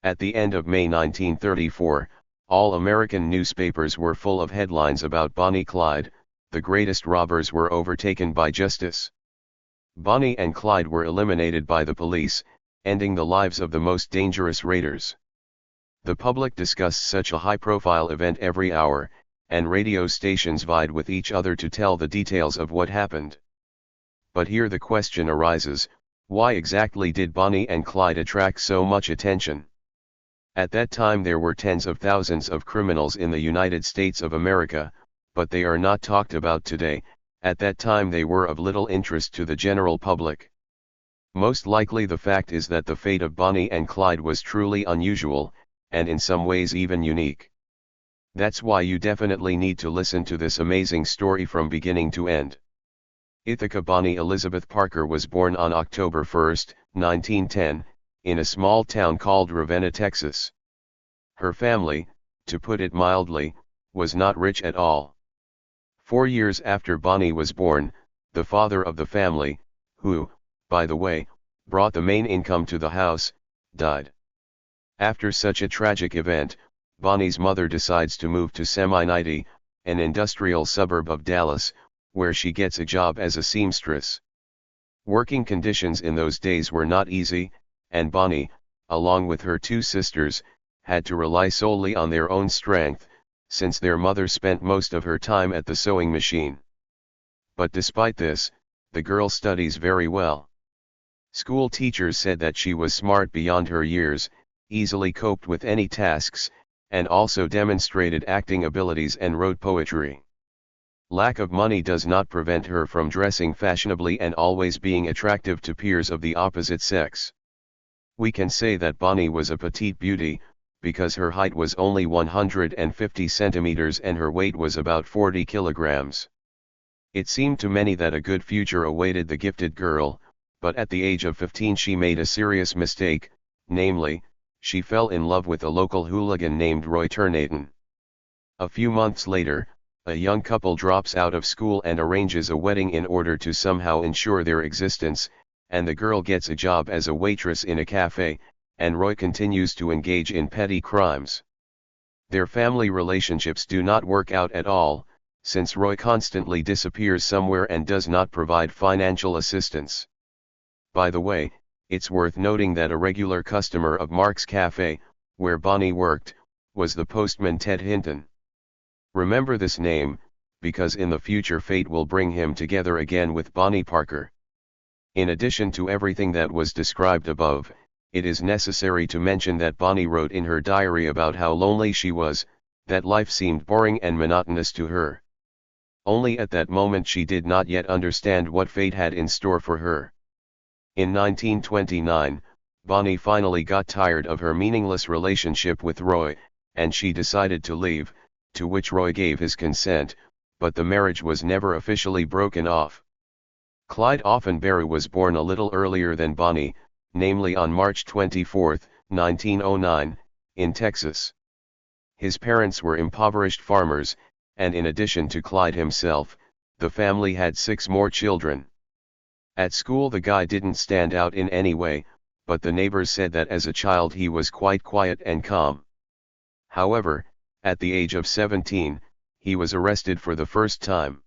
At the end of May 1934, all American newspapers were full of headlines about Bonnie Clyde. The greatest robbers were overtaken by justice. Bonnie and Clyde were eliminated by the police, ending the lives of the most dangerous raiders. The public discussed such a high-profile event every hour, and radio stations vied with each other to tell the details of what happened. But here the question arises, why exactly did Bonnie and Clyde attract so much attention? At that time there were tens of thousands of criminals in the United States of America, but they are not talked about today. At that time they were of little interest to the general public. Most likely the fact is that the fate of Bonnie and Clyde was truly unusual, and in some ways even unique. That's why you definitely need to listen to this amazing story from beginning to end. Ithaca Bonnie Elizabeth Parker was born on October 1, 1910, in a small town called Ravenna, Texas. Her family, to put it mildly, was not rich at all. 4 years after Bonnie was born, the father of the family, who, by the way, brought the main income to the house, died. After such a tragic event, Bonnie's mother decides to move to Semi-Nitti, an industrial suburb of Dallas, where she gets a job as a seamstress. Working conditions in those days were not easy, and Bonnie, along with her 2 sisters, had to rely solely on their own strength, since their mother spent most of her time at the sewing machine. But despite this, the girl studies very well. School teachers said that she was smart beyond her years, easily coped with any tasks, and also demonstrated acting abilities and wrote poetry. Lack of money does not prevent her from dressing fashionably and always being attractive to peers of the opposite sex. We can say that Bonnie was a petite beauty, because her height was only 150 centimeters and her weight was about 40 kilograms. It seemed to many that a good future awaited the gifted girl, but at the age of 15 she made a serious mistake, namely, she fell in love with a local hooligan named Roy Turnaton. A few months later, a young couple drops out of school and arranges a wedding in order to somehow ensure their existence, and the girl gets a job as a waitress in a cafe, and Roy continues to engage in petty crimes. Their family relationships do not work out at all, since Roy constantly disappears somewhere and does not provide financial assistance. By the way, it's worth noting that a regular customer of Mark's Cafe, where Bonnie worked, was the postman Ted Hinton. Remember this name, because in the future fate will bring him together again with Bonnie Parker. In addition to everything that was described above, it is necessary to mention that Bonnie wrote in her diary about how lonely she was, that life seemed boring and monotonous to her. Only at that moment she did not yet understand what fate had in store for her. In 1929, Bonnie finally got tired of her meaningless relationship with Roy, and she decided to leave, to which Roy gave his consent, but the marriage was never officially broken off. Clyde Offenbarrow was born a little earlier than Bonnie, namely on March 24, 1909, in Texas. His parents were impoverished farmers, and in addition to Clyde himself, the family had 6 more children. At school the guy didn't stand out in any way, but the neighbors said that as a child he was quite quiet and calm. However, at the age of 17, he was arrested for the first time.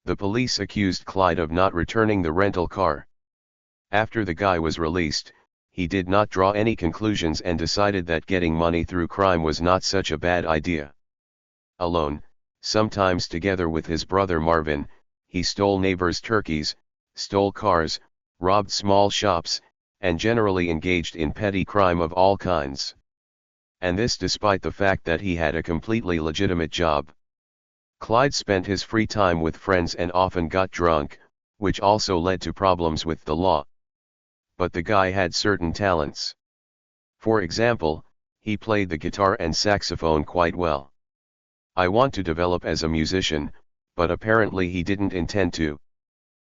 The police accused Clyde of not returning the rental car. After the guy was released, he did not draw any conclusions and decided that getting money through crime was not such a bad idea. Alone, sometimes together with his brother Marvin, he stole neighbors' turkeys, stole cars, robbed small shops, and generally engaged in petty crime of all kinds. And this despite the fact that he had a completely legitimate job. Clyde spent his free time with friends and often got drunk, which also led to problems with the law. But the guy had certain talents. For example, he played the guitar and saxophone quite well. I want to develop as a musician, but apparently he didn't intend to.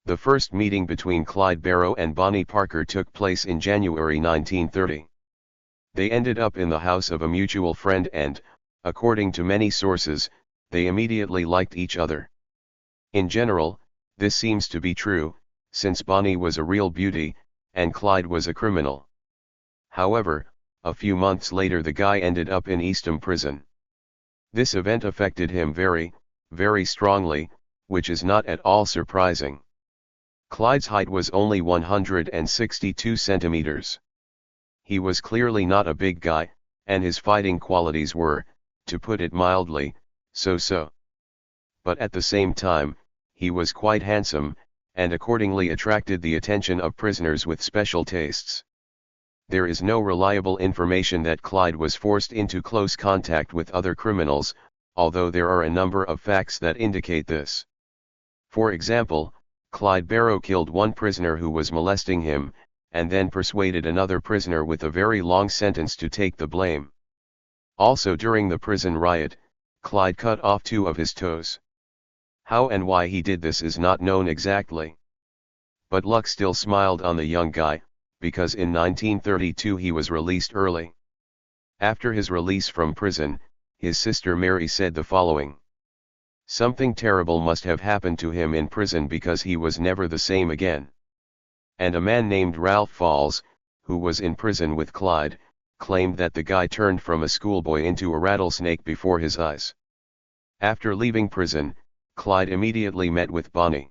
The first meeting between Clyde Barrow and Bonnie Parker took place in January 1930. They ended up in the house of a mutual friend and, according to many sources, they immediately liked each other. In general, this seems to be true, since Bonnie was a real beauty, and Clyde was a criminal. However, a few months later the guy ended up in Eastham prison. This event affected him very, very strongly, which is not at all surprising. Clyde's height was only 162 centimeters. He was clearly not a big guy, and his fighting qualities were, to put it mildly, so-so. But at the same time, he was quite handsome, and accordingly attracted the attention of prisoners with special tastes. There is no reliable information that Clyde was forced into close contact with other criminals, although there are a number of facts that indicate this. For example, Clyde Barrow killed one prisoner who was molesting him, and then persuaded another prisoner with a very long sentence to take the blame. Also during the prison riot, Clyde cut off 2 of his toes. How and why he did this is not known exactly. But luck still smiled on the young guy, because in 1932 he was released early. After his release from prison, his sister Mary said the following: "Something terrible must have happened to him in prison because he was never the same again." And a man named Ralph Falls, who was in prison with Clyde, claimed that the guy turned from a schoolboy into a rattlesnake before his eyes. After leaving prison, Clyde immediately met with Bonnie.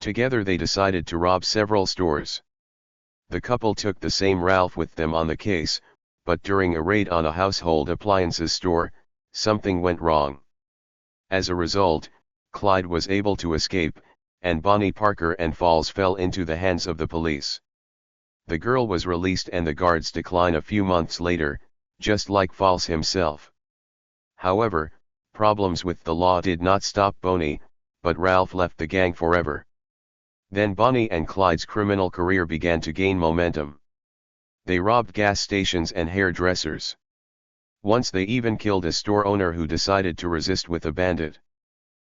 Together they decided to rob several stores. The couple took the same Ralph with them on the case, but during a raid on a household appliances store, something went wrong. As a result, Clyde was able to escape, and Bonnie, Parker and Falls fell into the hands of the police. The girl was released and the guards declined a few months later, just like Falls himself. However, problems with the law did not stop Bonnie, but Ralph left the gang forever. Then Bonnie and Clyde's criminal career began to gain momentum. They robbed gas stations and hairdressers. Once they even killed a store owner who decided to resist with a bandit.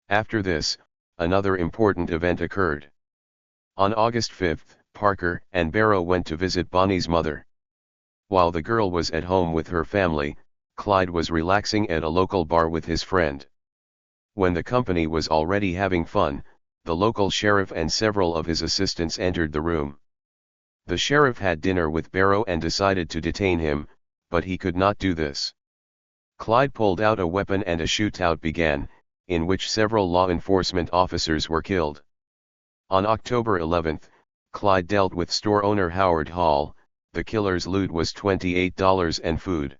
After this, another important event occurred. On August 5, Parker and Barrow went to visit Bonnie's mother. While the girl was at home with her family, Clyde was relaxing at a local bar with his friend. When the company was already having fun, the local sheriff and several of his assistants entered the room. The sheriff had dinner with Barrow and decided to detain him, but he could not do this. Clyde pulled out a weapon and a shootout began, in which several law enforcement officers were killed. On October 11, Clyde dealt with store owner Howard Hall. The killer's loot was $28 and food.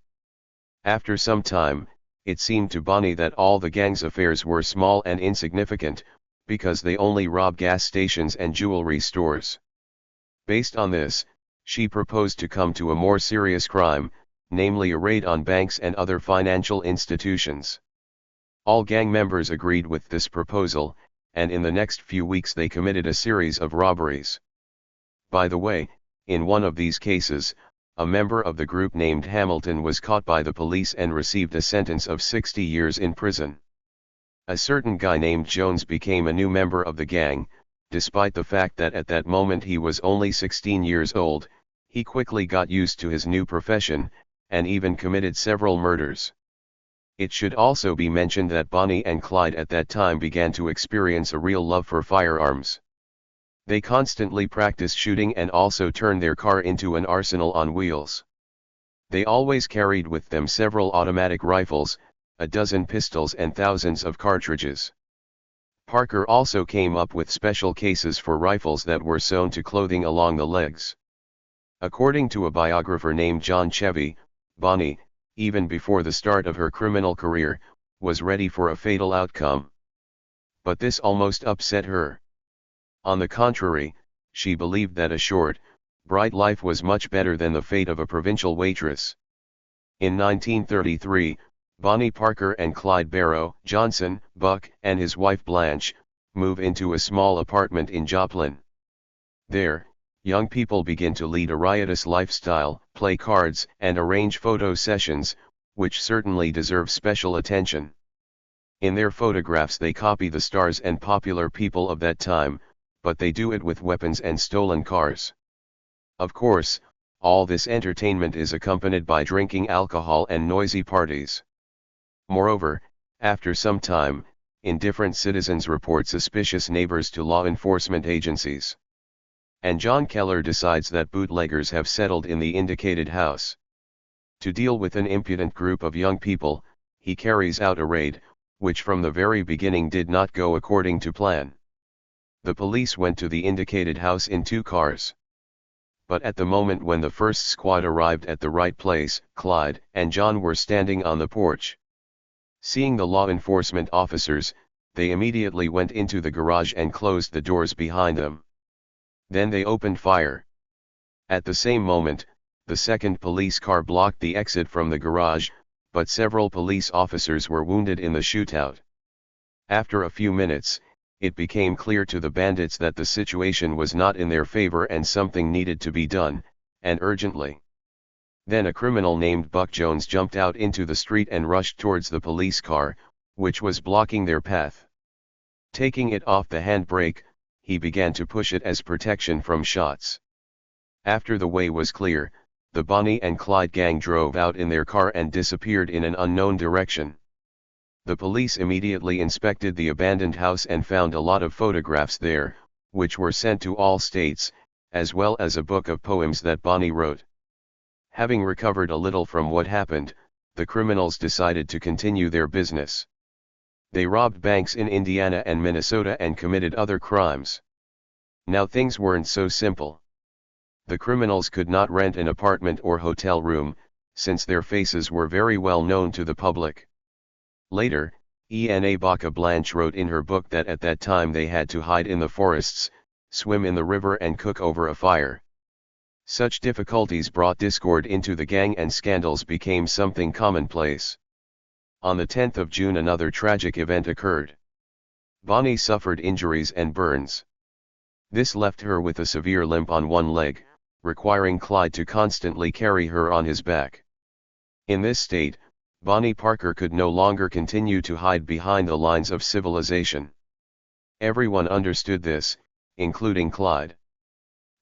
After some time, it seemed to Bonnie that all the gang's affairs were small and insignificant, because they only robbed gas stations and jewelry stores. Based on this, she proposed to come to a more serious crime, namely a raid on banks and other financial institutions. All gang members agreed with this proposal, and in the next few weeks they committed a series of robberies. By the way, in one of these cases, a member of the group named Hamilton was caught by the police and received a sentence of 60 years in prison. A certain guy named Jones became a new member of the gang. Despite the fact that at that moment he was only 16 years old, he quickly got used to his new profession, and even committed several murders. It should also be mentioned that Bonnie and Clyde at that time began to experience a real love for firearms. They constantly practiced shooting and also turned their car into an arsenal on wheels. They always carried with them several automatic rifles, a dozen pistols and thousands of cartridges. Parker also came up with special cases for rifles that were sewn to clothing along the legs. According to a biographer named John Chevy, Bonnie, even before the start of her criminal career, was ready for a fatal outcome. But this almost upset her. On the contrary, she believed that a short, bright life was much better than the fate of a provincial waitress. In 1933, Bonnie Parker and Clyde Barrow Johnson, Buck, and his wife Blanche, move into a small apartment in Joplin. There, young people begin to lead a riotous lifestyle, play cards, and arrange photo sessions, which certainly deserve special attention. In their photographs they copy the stars and popular people of that time, but they do it with weapons and stolen cars. Of course, all this entertainment is accompanied by drinking alcohol and noisy parties. Moreover, after some time, indifferent citizens report suspicious neighbors to law enforcement agencies. And John Keller decides that bootleggers have settled in the indicated house. To deal with an impudent group of young people, he carries out a raid, which from the very beginning did not go according to plan. The police went to the indicated house in 2 cars. But at the moment when the first squad arrived at the right place, Clyde and John were standing on the porch. Seeing the law enforcement officers, they immediately went into the garage and closed the doors behind them. Then they opened fire. At the same moment, the second police car blocked the exit from the garage, but several police officers were wounded in the shootout. After a few minutes, it became clear to the bandits that the situation was not in their favor and something needed to be done, and urgently. Then a criminal named Buck Jones jumped out into the street and rushed towards the police car, which was blocking their path. Taking it off the handbrake, he began to push it as protection from shots. After the way was clear, the Bonnie and Clyde gang drove out in their car and disappeared in an unknown direction. The police immediately inspected the abandoned house and found a lot of photographs there, which were sent to all states, as well as a book of poems that Bonnie wrote. Having recovered a little from what happened, the criminals decided to continue their business. They robbed banks in Indiana and Minnesota and committed other crimes. Now things weren't so simple. The criminals could not rent an apartment or hotel room, since their faces were very well known to the public. Later, Ena Baca Blanche wrote in her book that at that time they had to hide in the forests, swim in the river and cook over a fire. Such difficulties brought discord into the gang and scandals became something commonplace. On the 10th of June another tragic event occurred. Bonnie suffered injuries and burns. This left her with a severe limp on one leg, requiring Clyde to constantly carry her on his back. In this state, Bonnie Parker could no longer continue to hide behind the lines of civilization. Everyone understood this, including Clyde.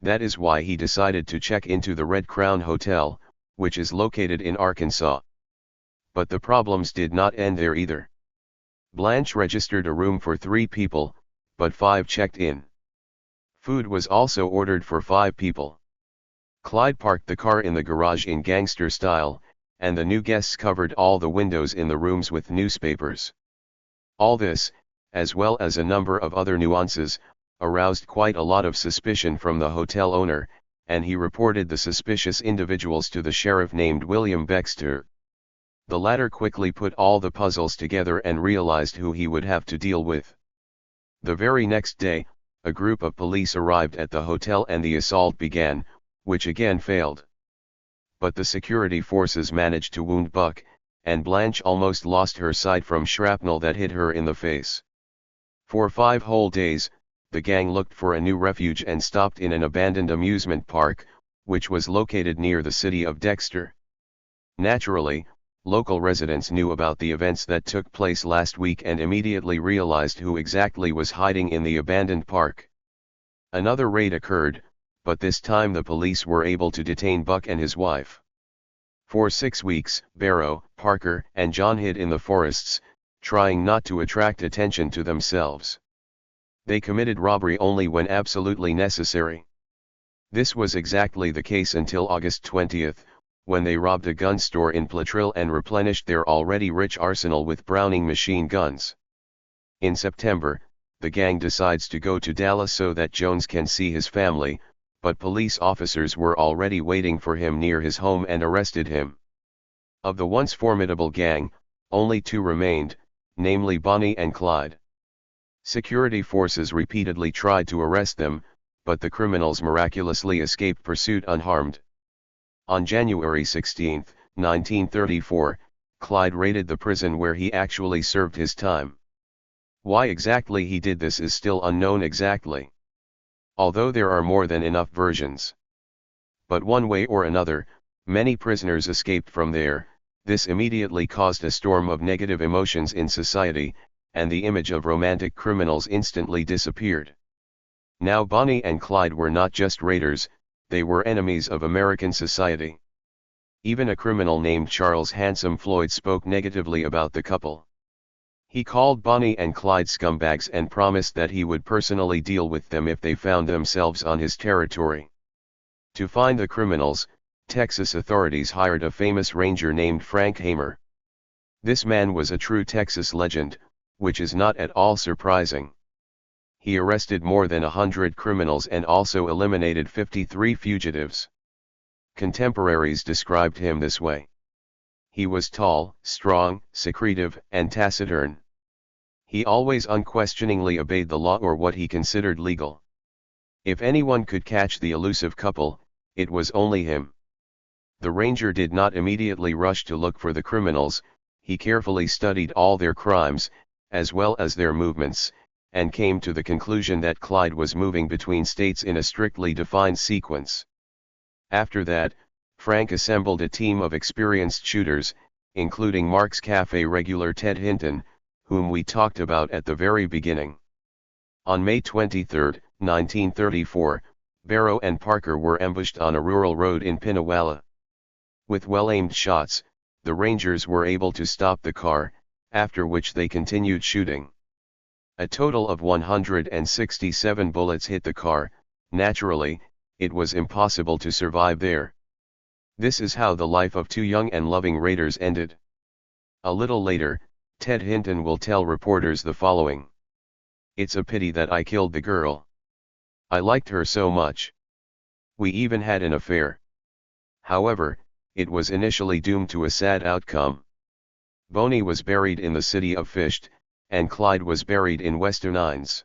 That is why he decided to check into the Red Crown Hotel, which is located in Arkansas. But the problems did not end there either. Blanche registered a room for 3 people, but 5 checked in. Food was also ordered for 5 people. Clyde parked the car in the garage in gangster style, and the new guests covered all the windows in the rooms with newspapers. All this, as well as a number of other nuances, aroused quite a lot of suspicion from the hotel owner, and he reported the suspicious individuals to the sheriff named William Baxter. The latter quickly put all the puzzles together and realized who he would have to deal with. The very next day, a group of police arrived at the hotel and the assault began, which again failed. But the security forces managed to wound Buck, and Blanche almost lost her sight from shrapnel that hit her in the face. For 5 whole days, the gang looked for a new refuge and stopped in an abandoned amusement park, which was located near the city of Dexter. Naturally, local residents knew about the events that took place last week and immediately realized who exactly was hiding in the abandoned park. Another raid occurred, but this time the police were able to detain Buck and his wife. For 6 weeks, Barrow, Parker, and John hid in the forests, trying not to attract attention to themselves. They committed robbery only when absolutely necessary. This was exactly the case until August 20th, when they robbed a gun store in Platrill and replenished their already rich arsenal with Browning machine guns. In September, the gang decides to go to Dallas so that Jones can see his family, but police officers were already waiting for him near his home and arrested him. Of the once formidable gang, only 2 remained, namely Bonnie and Clyde. Security forces repeatedly tried to arrest them, but the criminals miraculously escaped pursuit unharmed. On January 16, 1934, Clyde raided the prison where he actually served his time. Why exactly he did this is still unknown exactly, although there are more than enough versions. But one way or another, many prisoners escaped from there. This immediately caused a storm of negative emotions in society, and the image of romantic criminals instantly disappeared. Now Bonnie and Clyde were not just raiders, they were enemies of American society. Even a criminal named Charles Handsome Floyd spoke negatively about the couple. He called Bonnie and Clyde scumbags and promised that he would personally deal with them if they found themselves on his territory. To find the criminals, Texas authorities hired a famous ranger named Frank Hamer. This man was a true Texas legend, which is not at all surprising. He arrested more than 100 criminals and also eliminated 53 fugitives. Contemporaries described him this way. He was tall, strong, secretive, and taciturn. He always unquestioningly obeyed the law or what he considered legal. If anyone could catch the elusive couple, it was only him. The ranger did not immediately rush to look for the criminals. He carefully studied all their crimes, as well as their movements, and came to the conclusion that Clyde was moving between states in a strictly defined sequence. After that, Frank assembled a team of experienced shooters, including Mark's Cafe regular Ted Hinton, whom we talked about at the very beginning. On May 23, 1934, Barrow and Parker were ambushed on a rural road in Pinnawalla. With well-aimed shots, the Rangers were able to stop the car, after which they continued shooting. A total of 167 bullets hit the car. Naturally, it was impossible to survive there. This is how the life of two young and loving raiders ended. A little later, Ted Hinton will tell reporters the following. "It's a pity that I killed the girl. I liked her so much. We even had an affair. However, it was initially doomed to a sad outcome. Boney was buried in the city of Fisht, and Clyde was buried in Westernines.